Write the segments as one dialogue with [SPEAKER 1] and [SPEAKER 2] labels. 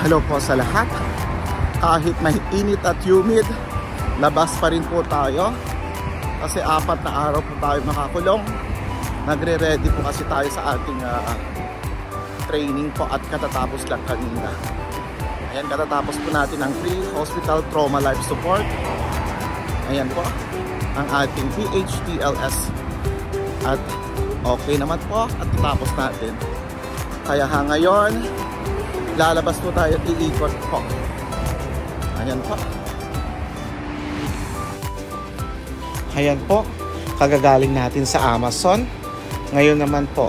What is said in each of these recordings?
[SPEAKER 1] Hello po sa lahat. Kahit mainit at humid, labas pa rin po tayo. Kasi 4 na araw po tayo nakakulong. Nagre-ready po kasi tayo sa ating training po at katatapos lang kanina. Ayan, katatapos po natin ang pre-hospital trauma life support. Ayan po, ang ating PHTLS. At okay naman po at tapos natin. Kaya ngayon, lalabas po tayo at iikot po. Ayan po. Ayan po, kagagaling natin sa Amazon. Ngayon naman po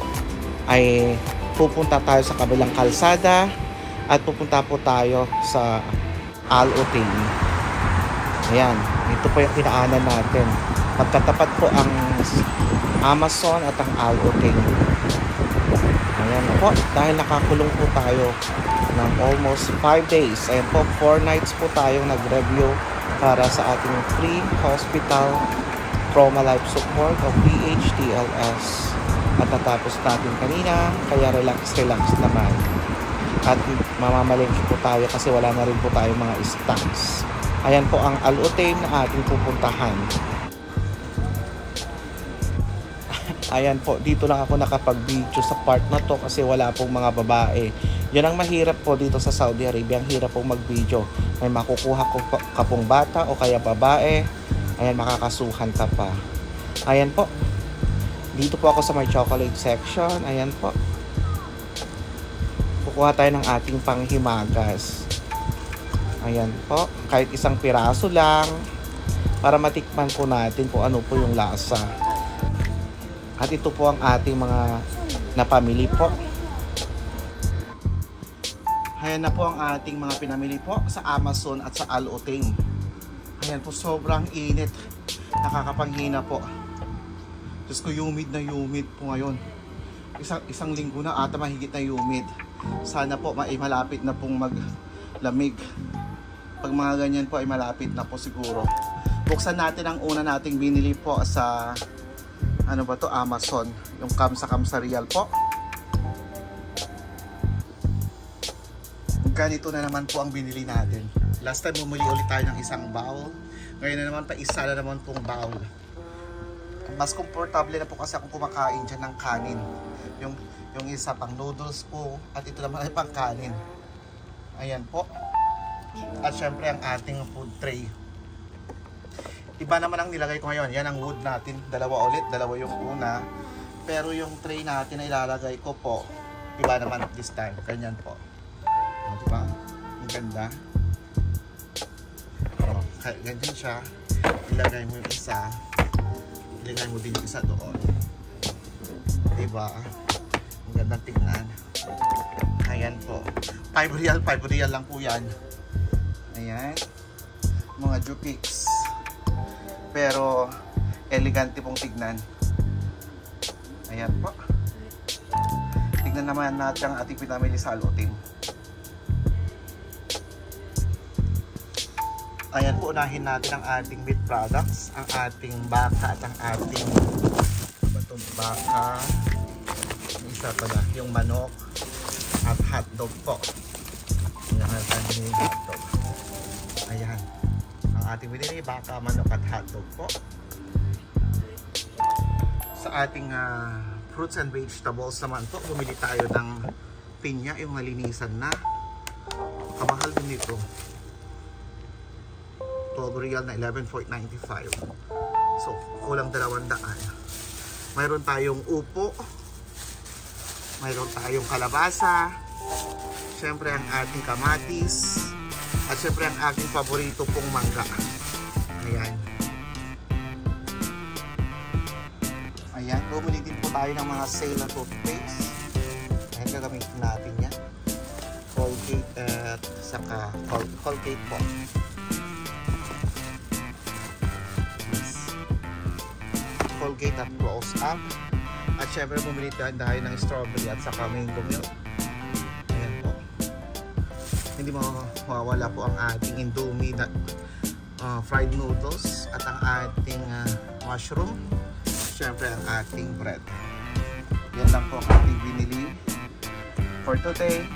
[SPEAKER 1] ay pupunta tayo sa kabilang kalsada at pupunta po tayo sa Al-Uting. Ayan, ito po yung kinaanan natin. Magkatapat po ang Amazon at ang Al-Uting. Ayan po, dahil nakakulong po tayo ng almost 5 days. Ayan po, 4 nights po tayong nag-review para sa ating free hospital trauma life support o PHTLS. At natapos natin kanina, kaya relax naman. At mamamalengke po tayo kasi wala na rin po tayong mga stocks. Ayan po ang Al-Uting na ating pupuntahan. Ayan po, dito lang ako nakapag-video sa part na to kasi wala pong mga babae. Yan ang mahirap po dito sa Saudi Arabia, ang hirap pong mag-video. May makukuha ka pong bata o kaya babae, ayan, makakasuhan ka pa. Ayan po, dito po ako sa my chocolate section. Ayan po, kukuha tayo ng ating panghimagas. Ayan po, kahit isang piraso lang para matikman po natin kung ano po yung lasa. At ito po ang ating mga napamili po. Ayan na po ang ating mga pinamili po sa Amazon at sa Al-Uting. Ayan po, sobrang init. Nakakapanghina po. Diyos ko, humid na humid po ngayon. Isang linggo na ata mahigit na humid. Sana po malapit na pong maglamig. Pag mga ganyan po ay malapit na po siguro. Buksan natin ang una nating binili po sa ano ba to, Amazon, yung kamsa real po. Ganito na naman po ang binili natin. Last time bumili ulit tayo ng isang bowl. Ngayon na naman pa isa na naman pong bowl. Mas komportable na po kasi akong kumakain dyan ng kanin. Yung isa pang noodles po at ito naman ay pang kanin. Ayan po. At syempre ang ating food tray. Iba naman ang nilagay ko ngayon. Yan ang wood natin. Dalawa ulit. Dalawa yung una. Pero yung tray natin na ilalagay ko po, iba naman this time. Ganyan po. O, diba? Ang ganda. O, ganyan siya. Ilagay mo yung isa. Ilagay mo din yung isa doon. Diba? Ang ganda tingnan. Ayan po. 5 real lang po yan. Ayan. Mga Jupix. Pero elegante pong tignan. Ayan po. Tignan naman natin ang ating pinamili sa Al-Uting. Ayan po, unahin natin ang ating meat products, ang ating baka at ang ating baka, isa pala yung manok at hotdog po. Ayan natin yung hotdog. Ayan ating binili, baka, manok at hotdog po. Sa ating fruits and vegetables naman po, bumili tayo ng pinya, yung nalinisan na. Kamahal din nito, 12 real na 11.95. So kulang 200. Mayroon tayong upo, mayroon tayong kalabasa, syempre ang ating kamatis, at syempre ang aking paborito pong mangga. Ayan. Ayan. Bumili din po tayo ng mga sale na toothpaste. Ayan, gagamitin natin yan. Colgate at saka Colgate po. Yes. Colgate at Close Up. At syempre bumili tayo ng strawberry at saka mango milk. Hindi mawawala po ang ating Indomie na fried noodles at ang ating mushroom, syempre ang ating bread. Yan lang po ang ating binili for today.